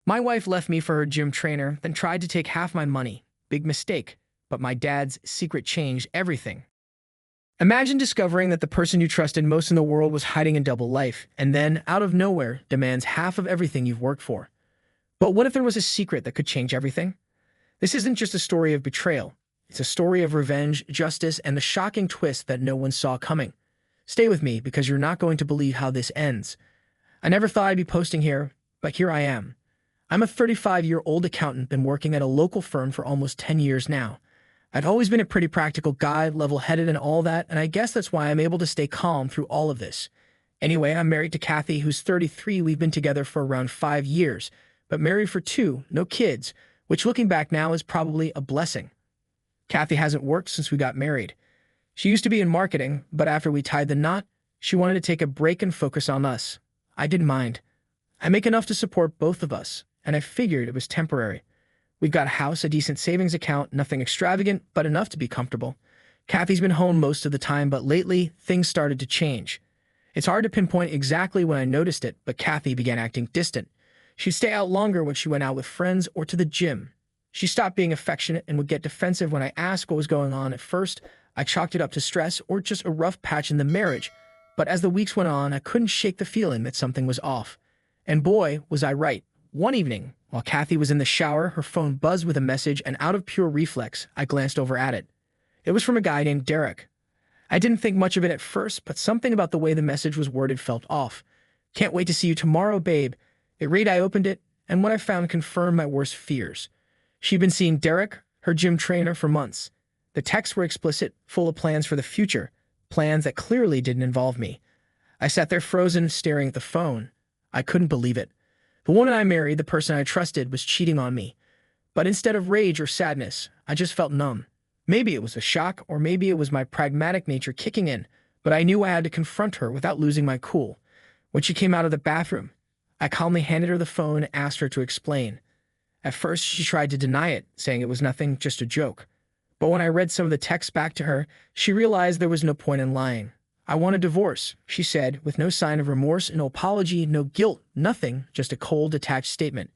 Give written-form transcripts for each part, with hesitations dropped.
My wife left me for her gym trainer, then tried to take half my money. Big mistake. But my dad's secret changed everything. Imagine discovering that the person you trusted most in the world was hiding a double life, and then, out of nowhere, demands half of everything you've worked for. But what if there was a secret that could change everything? This isn't just a story of betrayal. It's a story of revenge, justice, and the shocking twist that no one saw coming. Stay with me, because you're not going to believe how this ends. I never thought I'd be posting here, but here I am. I'm a 35-year-old accountant, been working at a local firm for almost 10 years now. I've always been a pretty practical guy, level-headed and all that, and I guess that's why I'm able to stay calm through all of this. Anyway, I'm married to Kathy, who's 33. We've been together for around 5 years, but married for 2, no kids, which looking back now is probably a blessing. Kathy hasn't worked since we got married. She used to be in marketing, but after we tied the knot, she wanted to take a break and focus on us. I didn't mind. I make enough to support both of us, and I figured it was temporary. We've got a house, a decent savings account, nothing extravagant, but enough to be comfortable. Kathy's been home most of the time, but lately, things started to change. It's hard to pinpoint exactly when I noticed it, but Kathy began acting distant. She'd stay out longer when she went out with friends or to the gym. She stopped being affectionate and would get defensive when I asked what was going on. At first, I chalked it up to stress or just a rough patch in the marriage, but as the weeks went on, I couldn't shake the feeling that something was off. And boy, was I right. One evening, while Kathy was in the shower, her phone buzzed with a message, and out of pure reflex, I glanced over at it. It was from a guy named Derek. I didn't think much of it at first, but something about the way the message was worded felt off. "Can't wait to see you tomorrow, babe." It read. I opened it, and what I found confirmed my worst fears. She'd been seeing Derek, her gym trainer, for months. The texts were explicit, full of plans for the future, plans that clearly didn't involve me. I sat there frozen, staring at the phone. I couldn't believe it. The woman I married, the person I trusted, was cheating on me. But instead of rage or sadness, I just felt numb. Maybe it was a shock, or maybe it was my pragmatic nature kicking in, but I knew I had to confront her without losing my cool. When she came out of the bathroom, I calmly handed her the phone and asked her to explain. At first, she tried to deny it, saying it was nothing, just a joke. But when I read some of the texts back to her, she realized there was no point in lying. "I want a divorce," she said, with no sign of remorse, no apology, no guilt, nothing, just a cold, detached statement.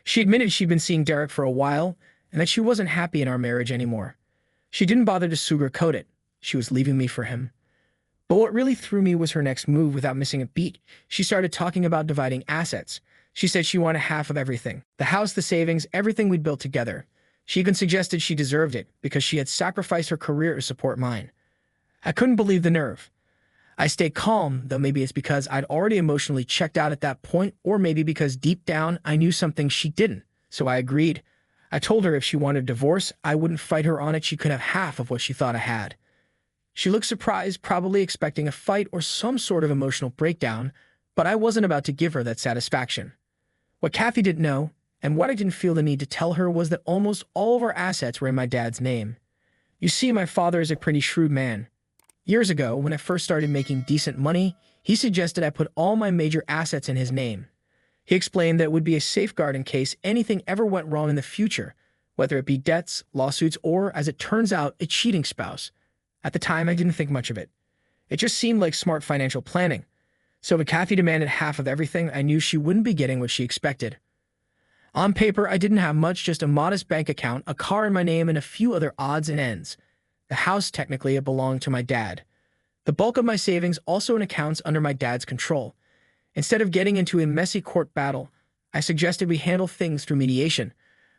She admitted she'd been seeing Derek for a while and that she wasn't happy in our marriage anymore. She didn't bother to sugarcoat it. She was leaving me for him. But what really threw me was her next move. Without missing a beat, she started talking about dividing assets. She said she wanted half of everything. The house, the savings, everything we'd built together. She even suggested she deserved it because she had sacrificed her career to support mine. I couldn't believe the nerve. I stayed calm, though maybe it's because I'd already emotionally checked out at that point, or maybe because deep down I knew something she didn't, so I agreed. I told her if she wanted a divorce, I wouldn't fight her on it. She could have half of what she thought I had. She looked surprised, probably expecting a fight or some sort of emotional breakdown, but I wasn't about to give her that satisfaction. What Kathy didn't know, and what I didn't feel the need to tell her, was that almost all of our assets were in my dad's name. You see, my father is a pretty shrewd man. Years ago, when I first started making decent money, he suggested I put all my major assets in his name. He explained that it would be a safeguard in case anything ever went wrong in the future, whether it be debts, lawsuits, or, as it turns out, a cheating spouse. At the time, I didn't think much of it. It just seemed like smart financial planning. So when Kathy demanded half of everything, I knew she wouldn't be getting what she expected. On paper, I didn't have much, just a modest bank account, a car in my name, and a few other odds and ends. The house, technically, it belonged to my dad. The bulk of my savings also in accounts under my dad's control. Instead of getting into a messy court battle, I suggested we handle things through mediation.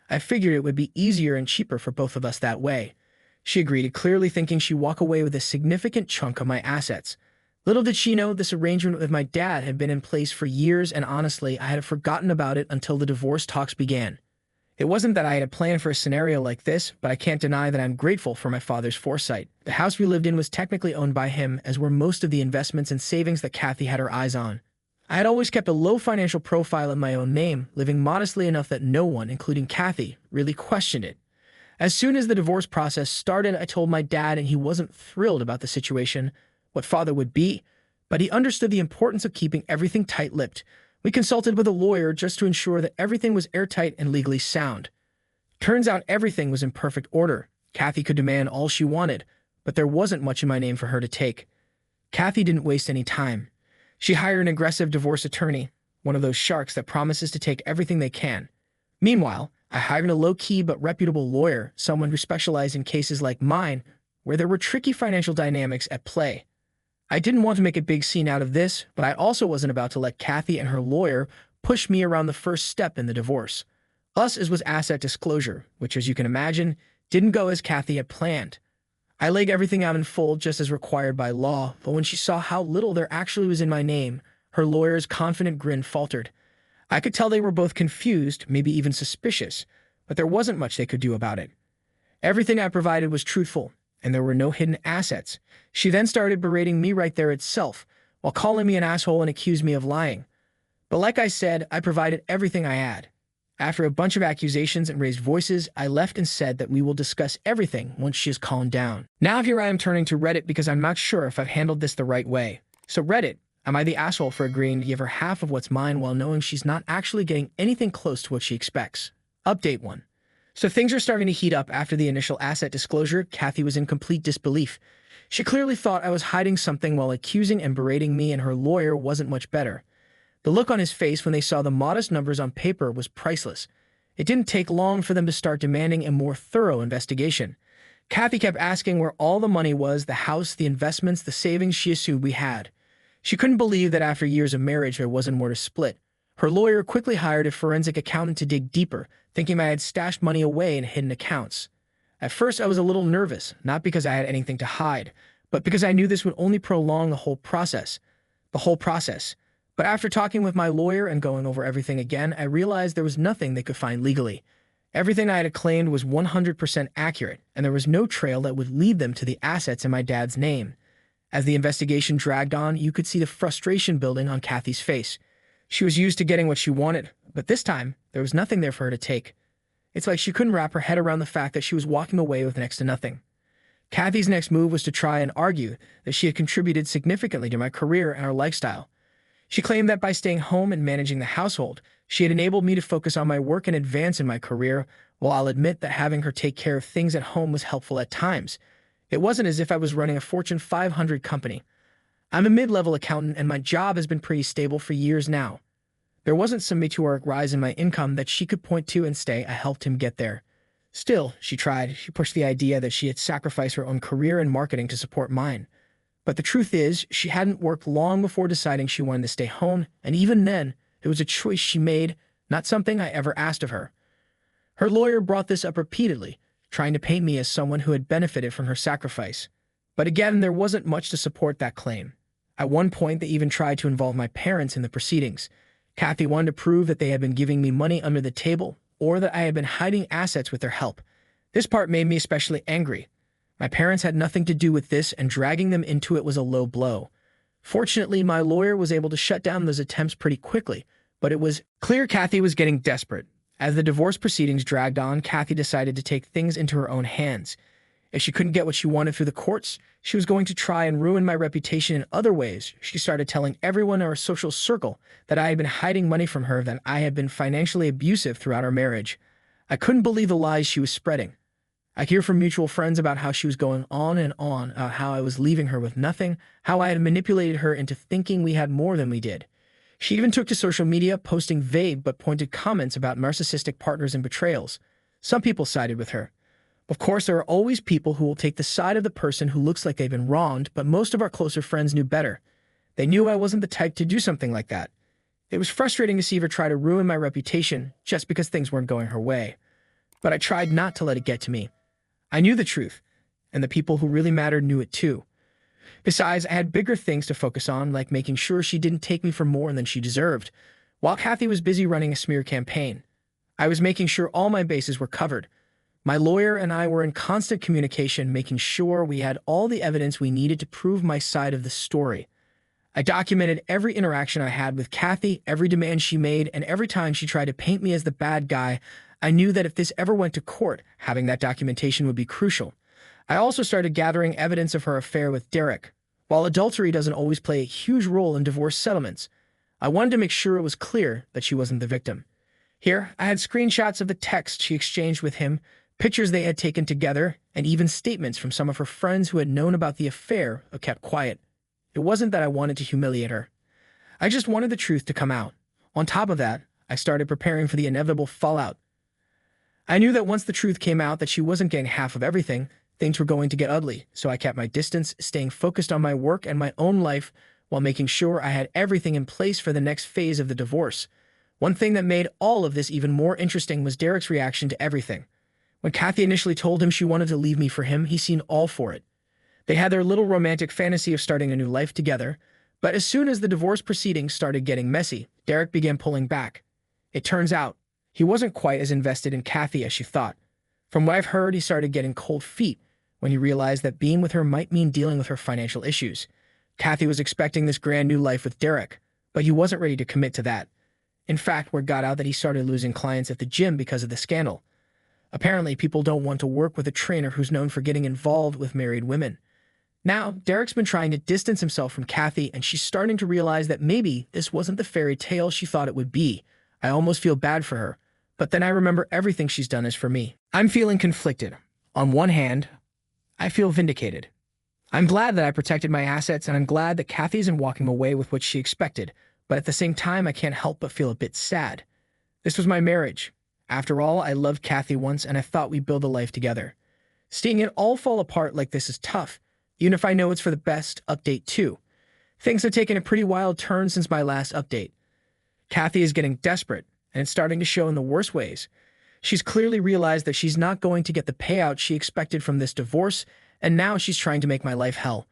I figured it would be easier and cheaper for both of us that way. She agreed, clearly thinking she'd walk away with a significant chunk of my assets. Little did she know this arrangement with my dad had been in place for years, and honestly, I had forgotten about it until the divorce talks began. It wasn't that I had a plan for a scenario like this, but I can't deny that I'm grateful for my father's foresight. The house we lived in was technically owned by him, as were most of the investments and savings that Kathy had her eyes on. I had always kept a low financial profile in my own name, living modestly enough that no one, including Kathy, really questioned it. As soon as the divorce process started, I told my dad, and he wasn't thrilled about the situation, what father would be, but he understood the importance of keeping everything tight-lipped. We consulted with a lawyer just to ensure that everything was airtight and legally sound. Turns out everything was in perfect order. Kathy could demand all she wanted, but there wasn't much in my name for her to take. Kathy didn't waste any time. She hired an aggressive divorce attorney. one of those sharks that promises to take everything they can. Meanwhile, I hired a low-key but reputable lawyer, someone who specialized in cases like mine, where there were tricky financial dynamics at play. I didn't want to make a big scene out of this, but I also wasn't about to let Kathy and her lawyer push me around the first step in the divorce. Us as was asset disclosure, which, as you can imagine, didn't go as Kathy had planned. I laid everything out in full just as required by law, but when she saw how little there actually was in my name, her lawyer's confident grin faltered. I could tell they were both confused, maybe even suspicious, but there wasn't much they could do about it. Everything I provided was truthful, and there were no hidden assets. She then started berating me right there itself, while calling me an asshole and accused me of lying. But like I said, I provided everything I had. After a bunch of accusations and raised voices, I left and said that we will discuss everything once she has calmed down. Now here I am turning to Reddit because I'm not sure if I've handled this the right way. So Reddit, am I the asshole for agreeing to give her half of what's mine while knowing she's not actually getting anything close to what she expects? Update 1. So things are starting to heat up after the initial asset disclosure. Kathy was in complete disbelief. She clearly thought I was hiding something while accusing and berating me, and her lawyer wasn't much better. The look on his face when they saw the modest numbers on paper was priceless. It didn't take long for them to start demanding a more thorough investigation. Kathy kept asking where all the money was, the house, the investments, the savings she assumed we had. She couldn't believe that after years of marriage there wasn't more to split. Her lawyer quickly hired a forensic accountant to dig deeper, thinking I had stashed money away in hidden accounts. At first I was a little nervous, not because I had anything to hide, but because I knew this would only prolong the whole process. But after talking with my lawyer and going over everything again, I realized there was nothing they could find legally. Everything I had claimed was 100% accurate, and there was no trail that would lead them to the assets in my dad's name. As the investigation dragged on, you could see the frustration building on Kathy's face. She was used to getting what she wanted, but this time, there was nothing there for her to take. It's like she couldn't wrap her head around the fact that she was walking away with next to nothing. Kathy's next move was to try and argue that she had contributed significantly to my career and our lifestyle. She claimed that by staying home and managing the household, she had enabled me to focus on my work and advance in my career, while I'll admit that having her take care of things at home was helpful at times. It wasn't as if I was running a Fortune 500 company. I'm a mid-level accountant and my job has been pretty stable for years now. There wasn't some meteoric rise in my income that she could point to and say I helped him get there. Still, she tried. She pushed the idea that she had sacrificed her own career and marketing to support mine. But the truth is, she hadn't worked long before deciding she wanted to stay home, and even then, it was a choice she made, not something I ever asked of her. Her lawyer brought this up repeatedly, trying to paint me as someone who had benefited from her sacrifice. But again, there wasn't much to support that claim. At one point, they even tried to involve my parents in the proceedings. Kathy wanted to prove that they had been giving me money under the table, or that I had been hiding assets with their help. This part made me especially angry. My parents had nothing to do with this, and dragging them into it was a low blow. Fortunately, my lawyer was able to shut down those attempts pretty quickly, but it was clear Kathy was getting desperate. As the divorce proceedings dragged on, Kathy decided to take things into her own hands. If she couldn't get what she wanted through the courts, she was going to try and ruin my reputation in other ways. She started telling everyone in our social circle that I had been hiding money from her, that I had been financially abusive throughout our marriage. I couldn't believe the lies she was spreading. I hear from mutual friends about how she was going on and on about how I was leaving her with nothing, how I had manipulated her into thinking we had more than we did. She even took to social media, posting vague but pointed comments about narcissistic partners and betrayals. Some people sided with her. Of course, there are always people who will take the side of the person who looks like they've been wronged, but most of our closer friends knew better. They knew I wasn't the type to do something like that. It was frustrating to see her try to ruin my reputation just because things weren't going her way. But I tried not to let it get to me. I knew the truth, and the people who really mattered knew it too. Besides, I had bigger things to focus on, like making sure she didn't take me for more than she deserved. While Kathy was busy running a smear campaign, I was making sure all my bases were covered. My lawyer and I were in constant communication, making sure we had all the evidence we needed to prove my side of the story. I documented every interaction I had with Kathy, every demand she made, and every time she tried to paint me as the bad guy. I knew that if this ever went to court, having that documentation would be crucial. I also started gathering evidence of her affair with Derek. While adultery doesn't always play a huge role in divorce settlements, I wanted to make sure it was clear that she wasn't the victim. Here, I had screenshots of the text she exchanged with him, pictures they had taken together, and even statements from some of her friends who had known about the affair but kept quiet. It wasn't that I wanted to humiliate her. I just wanted the truth to come out. On top of that, I started preparing for the inevitable fallout. I knew that once the truth came out that she wasn't getting half of everything, things were going to get ugly, so I kept my distance, staying focused on my work and my own life while making sure I had everything in place for the next phase of the divorce. One thing that made all of this even more interesting was Derek's reaction to everything. When Kathy initially told him she wanted to leave me for him, he seemed all for it. They had their little romantic fantasy of starting a new life together, but as soon as the divorce proceedings started getting messy, Derek began pulling back. It turns out, he wasn't quite as invested in Kathy as she thought. From what I've heard, he started getting cold feet when he realized that being with her might mean dealing with her financial issues. Kathy was expecting this grand new life with Derek, but he wasn't ready to commit to that. In fact, word got out that he started losing clients at the gym because of the scandal. Apparently, people don't want to work with a trainer who's known for getting involved with married women. Now, Derek's been trying to distance himself from Kathy, and she's starting to realize that maybe this wasn't the fairy tale she thought it would be. I almost feel bad for her, but then I remember everything she's done is for me. I'm feeling conflicted. On one hand, I feel vindicated. I'm glad that I protected my assets, and I'm glad that Kathy isn't walking away with what she expected, but at the same time, I can't help but feel a bit sad. This was my marriage. After all, I loved Kathy once, and I thought we'd build a life together. Seeing it all fall apart like this is tough, even if I know it's for the best. Update 2. Things have taken a pretty wild turn since my last update. Kathy is getting desperate, and it's starting to show in the worst ways. She's clearly realized that she's not going to get the payout she expected from this divorce, and now she's trying to make my life hell.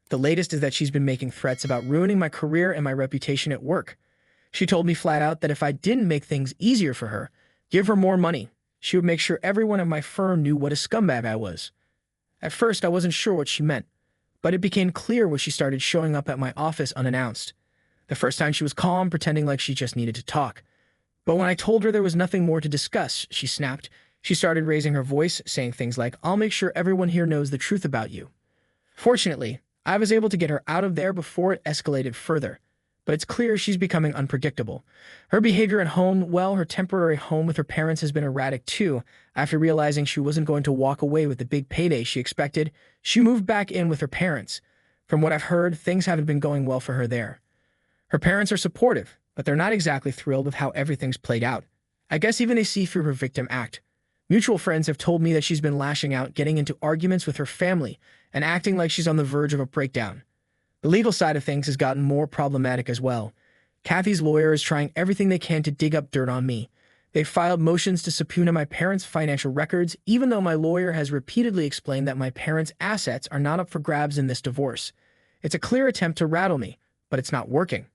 The latest is that she's been making threats about ruining my career and my reputation at work. She told me flat out that if I didn't make things easier for her, give her more money, she would make sure everyone at my firm knew what a scumbag I was. At first, I wasn't sure what she meant, but it became clear when she started showing up at my office unannounced. The first time she was calm, pretending like she just needed to talk. But when I told her there was nothing more to discuss, she snapped. She started raising her voice, saying things like, "I'll make sure everyone here knows the truth about you." Fortunately, I was able to get her out of there before it escalated further. But it's clear she's becoming unpredictable. Her behavior at home, well, her temporary home with her parents has been erratic too. After realizing she wasn't going to walk away with the big payday she expected, she moved back in with her parents. From what I've heard, things haven't been going well for her there. Her parents are supportive, but they're not exactly thrilled with how everything's played out. I guess even they see through her victim act. Mutual friends have told me that she's been lashing out, getting into arguments with her family, and acting like she's on the verge of a breakdown. The legal side of things has gotten more problematic as well. Kathy's lawyer is trying everything they can to dig up dirt on me. They've filed motions to subpoena my parents' financial records, even though my lawyer has repeatedly explained that my parents' assets are not up for grabs in this divorce. It's a clear attempt to rattle me, but it's not working.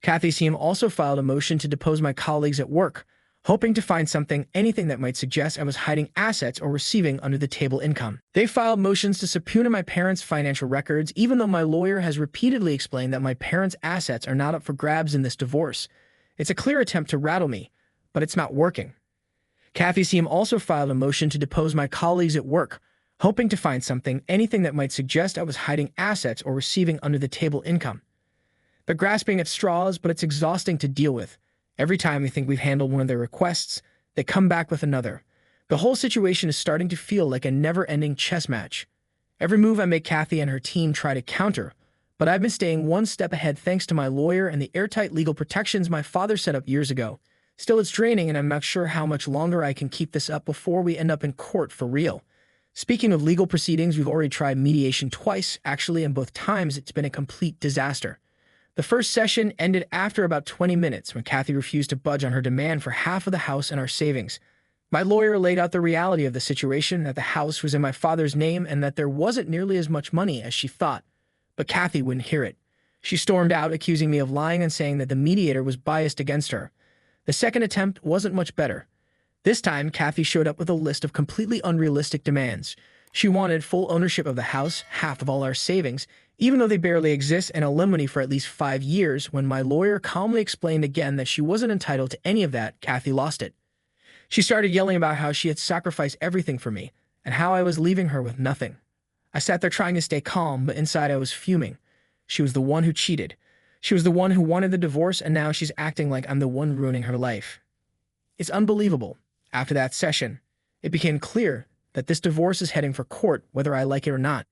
Kathy's team also filed a motion to depose my colleagues at work, hoping to find anything that might suggest I was hiding assets or receiving under-the-table income. They filed motions to subpoena my parents' financial records, even though my lawyer has repeatedly explained that my parents' assets are not up for grabs in this divorce. It's a clear attempt to rattle me, but it's not working. Kathy's team also filed a motion to depose my colleagues at work, hoping to find anything that might suggest I was hiding assets or receiving under-the-table income. They're grasping at straws, but it's exhausting to deal with. Every time we think we've handled one of their requests, they come back with another. The whole situation is starting to feel like a never-ending chess match. Every move I make, Kathy and her team try to counter, but I've been staying one step ahead thanks to my lawyer and the airtight legal protections my father set up years ago. Still, it's draining, and I'm not sure how much longer I can keep this up before we end up in court for real. Speaking of legal proceedings, we've already tried mediation twice, actually, and both times it's been a complete disaster. The first session ended after about 20 minutes when Kathy refused to budge on her demand for half of the house and our savings. My lawyer laid out the reality of the situation, that the house was in my father's name and that there wasn't nearly as much money as she thought. But Kathy wouldn't hear it. She stormed out, accusing me of lying and saying that the mediator was biased against her. The second attempt wasn't much better. This time, Kathy showed up with a list of completely unrealistic demands. She wanted full ownership of the house, half of all our savings, even though they barely exist, and alimony for at least 5 years. When my lawyer calmly explained again that she wasn't entitled to any of that, Kathy lost it. She started yelling about how she had sacrificed everything for me, and how I was leaving her with nothing. I sat there trying to stay calm, but inside I was fuming. She was the one who cheated. She was the one who wanted the divorce, and now she's acting like I'm the one ruining her life. It's unbelievable. After that session, it became clear that this divorce is heading for court, whether I like it or not.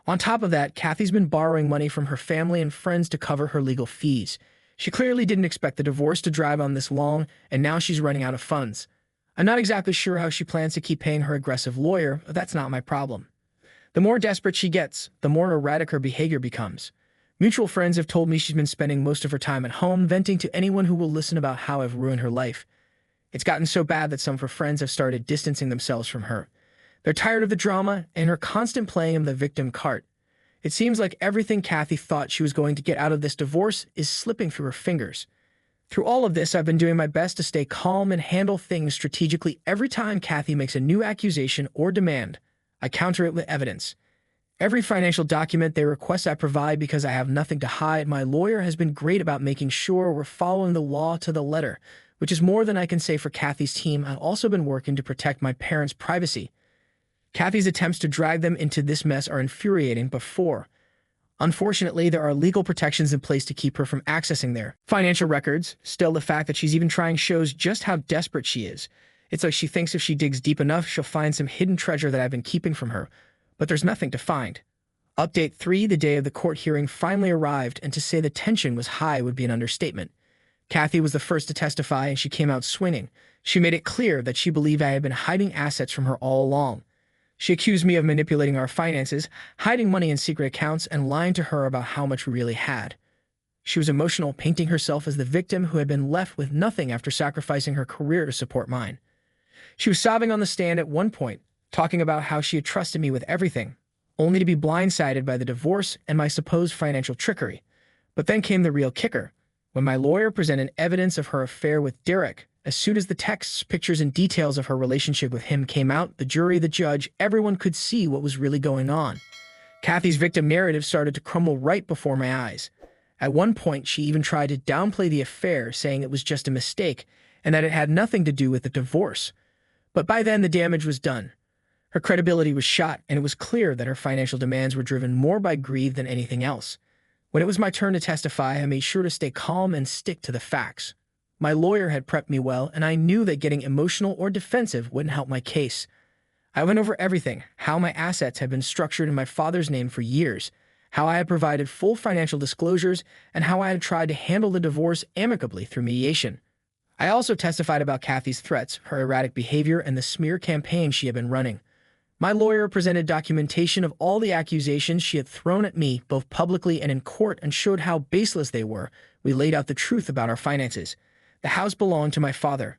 On top of that, Kathy's been borrowing money from her family and friends to cover her legal fees. She clearly didn't expect the divorce to drag on this long, and now she's running out of funds. I'm not exactly sure how she plans to keep paying her aggressive lawyer, but that's not my problem. The more desperate she gets, the more erratic her behavior becomes. Mutual friends have told me she's been spending most of her time at home venting to anyone who will listen about how I've ruined her life. It's gotten so bad that some of her friends have started distancing themselves from her. They're tired of the drama and her constant playing of the victim card. It seems like everything Kathy thought she was going to get out of this divorce is slipping through her fingers. Through all of this, I've been doing my best to stay calm and handle things strategically. Every time Kathy makes a new accusation or demand, I counter it with evidence. Every financial document they request I provide because I have nothing to hide. My lawyer has been great about making sure we're following the law to the letter, which is more than I can say for Kathy's team. I've also been working to protect my parents' privacy. Kathy's attempts to drag them into this mess are infuriating, but unfortunately, there are legal protections in place to keep her from accessing their financial records. Still, the fact that she's even trying shows just how desperate she is. It's like she thinks if she digs deep enough, she'll find some hidden treasure that I've been keeping from her. But there's nothing to find. Update 3: the day of the court hearing finally arrived, and to say the tension was high would be an understatement. Kathy was the first to testify, and she came out swinging. She made it clear that she believed I had been hiding assets from her all along. She accused me of manipulating our finances, hiding money in secret accounts, and lying to her about how much we really had. She was emotional, painting herself as the victim who had been left with nothing after sacrificing her career to support mine. She was sobbing on the stand at one point, talking about how she had trusted me with everything, only to be blindsided by the divorce and my supposed financial trickery. But then came the real kicker. When my lawyer presented evidence of her affair with Derek, as soon as the texts, pictures, and details of her relationship with him came out, the jury, the judge, everyone could see what was really going on. Kathy's victim narrative started to crumble right before my eyes. At one point, she even tried to downplay the affair, saying it was just a mistake and that it had nothing to do with the divorce. But by then, the damage was done. Her credibility was shot, and it was clear that her financial demands were driven more by greed than anything else. When it was my turn to testify, I made sure to stay calm and stick to the facts. My lawyer had prepped me well, and I knew that getting emotional or defensive wouldn't help my case. I went over everything: how my assets had been structured in my father's name for years, how I had provided full financial disclosures, and how I had tried to handle the divorce amicably through mediation. I also testified about Kathy's threats, her erratic behavior, and the smear campaign she had been running. My lawyer presented documentation of all the accusations she had thrown at me, both publicly and in court, and showed how baseless they were. We laid out the truth about our finances. The house belonged to my father.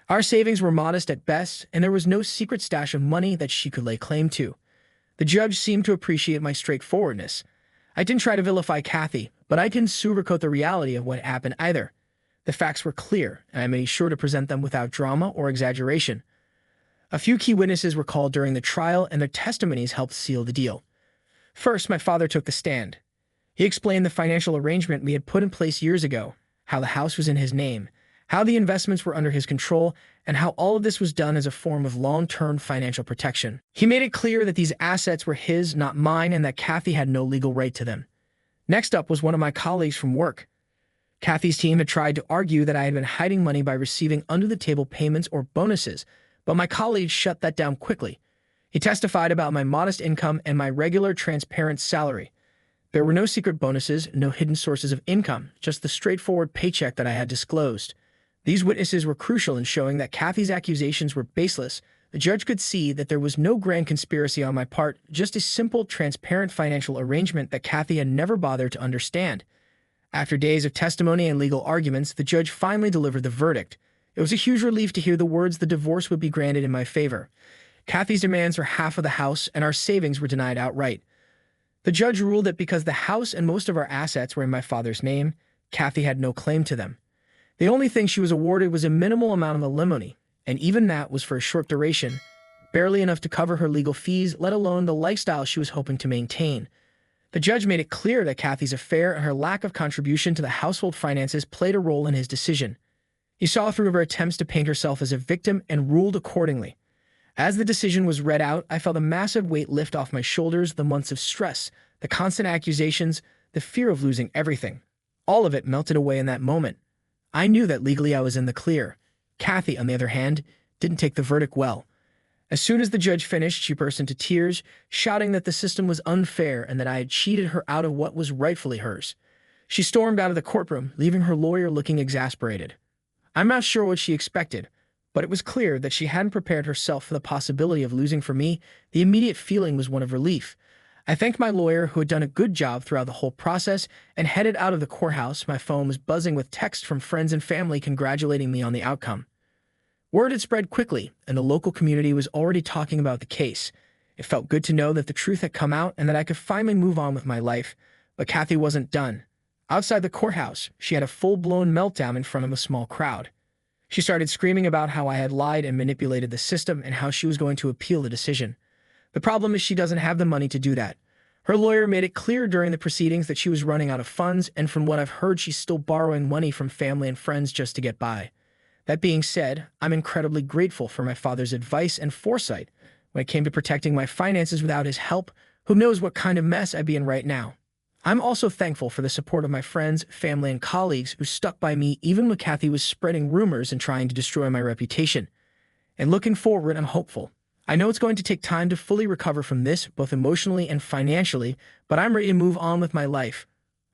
Our savings were modest at best, and there was no secret stash of money that she could lay claim to. The judge seemed to appreciate my straightforwardness. I didn't try to vilify Kathy, but I didn't sugarcoat the reality of what happened either. The facts were clear, and I made sure to present them without drama or exaggeration. A few key witnesses were called during the trial, and their testimonies helped seal the deal. First, my father took the stand. He explained the financial arrangement we had put in place years ago, how the house was in his name, how the investments were under his control, and how all of this was done as a form of long-term financial protection. He made it clear that these assets were his, not mine, and that Kathy had no legal right to them. Next up was one of my colleagues from work. Kathy's team had tried to argue that I had been hiding money by receiving under-the-table payments or bonuses, but my colleague shut that down quickly. He testified about my modest income and my regular, transparent salary. There were no secret bonuses, no hidden sources of income, just the straightforward paycheck that I had disclosed. These witnesses were crucial in showing that Kathy's accusations were baseless. The judge could see that there was no grand conspiracy on my part, just a simple, transparent financial arrangement that Kathy had never bothered to understand. After days of testimony and legal arguments, the judge finally delivered the verdict. It was a huge relief to hear the words the divorce would be granted in my favor. Kathy's demands for half of the house and our savings were denied outright. The judge ruled that because the house and most of our assets were in my father's name, Kathy had no claim to them. The only thing she was awarded was a minimal amount of alimony, and even that was for a short duration, barely enough to cover her legal fees, let alone the lifestyle she was hoping to maintain. The judge made it clear that Kathy's affair and her lack of contribution to the household finances played a role in his decision. He saw through her attempts to paint herself as a victim and ruled accordingly. As the decision was read out, I felt a massive weight lift off my shoulders. The months of stress, the constant accusations, the fear of losing everything. All of it melted away in that moment. I knew that legally I was in the clear. Kathy, on the other hand, didn't take the verdict well. As soon as the judge finished, she burst into tears, shouting that the system was unfair and that I had cheated her out of what was rightfully hers. She stormed out of the courtroom, leaving her lawyer looking exasperated. I'm not sure what she expected, but it was clear that she hadn't prepared herself for the possibility of losing. For me, the immediate feeling was one of relief. I thanked my lawyer, who had done a good job throughout the whole process, and headed out of the courthouse. My phone was buzzing with texts from friends and family congratulating me on the outcome. Word had spread quickly, and the local community was already talking about the case. It felt good to know that the truth had come out and that I could finally move on with my life. But Kathy wasn't done. Outside the courthouse, she had a full-blown meltdown in front of a small crowd. She started screaming about how I had lied and manipulated the system and how she was going to appeal the decision. The problem is she doesn't have the money to do that. Her lawyer made it clear during the proceedings that she was running out of funds, and from what I've heard, she's still borrowing money from family and friends just to get by. That being said, I'm incredibly grateful for my father's advice and foresight when it came to protecting my finances. Without his help, who knows what kind of mess I'd be in right now. I'm also thankful for the support of my friends, family, and colleagues who stuck by me even when Kathy was spreading rumors and trying to destroy my reputation. And looking forward, I'm hopeful. I know it's going to take time to fully recover from this, both emotionally and financially, but I'm ready to move on with my life.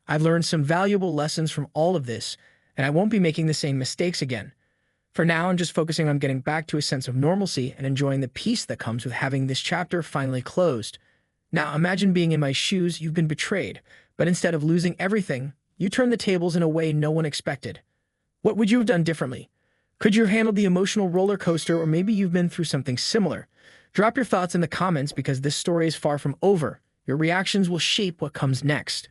I've learned some valuable lessons from all of this, and I won't be making the same mistakes again. For now, I'm just focusing on getting back to a sense of normalcy and enjoying the peace that comes with having this chapter finally closed. Now, imagine being in my shoes. You've been betrayed, but instead of losing everything, you turned the tables in a way no one expected. What would you have done differently? Could you have handled the emotional roller coaster, or maybe you've been through something similar? Drop your thoughts in the comments because this story is far from over. Your reactions will shape what comes next.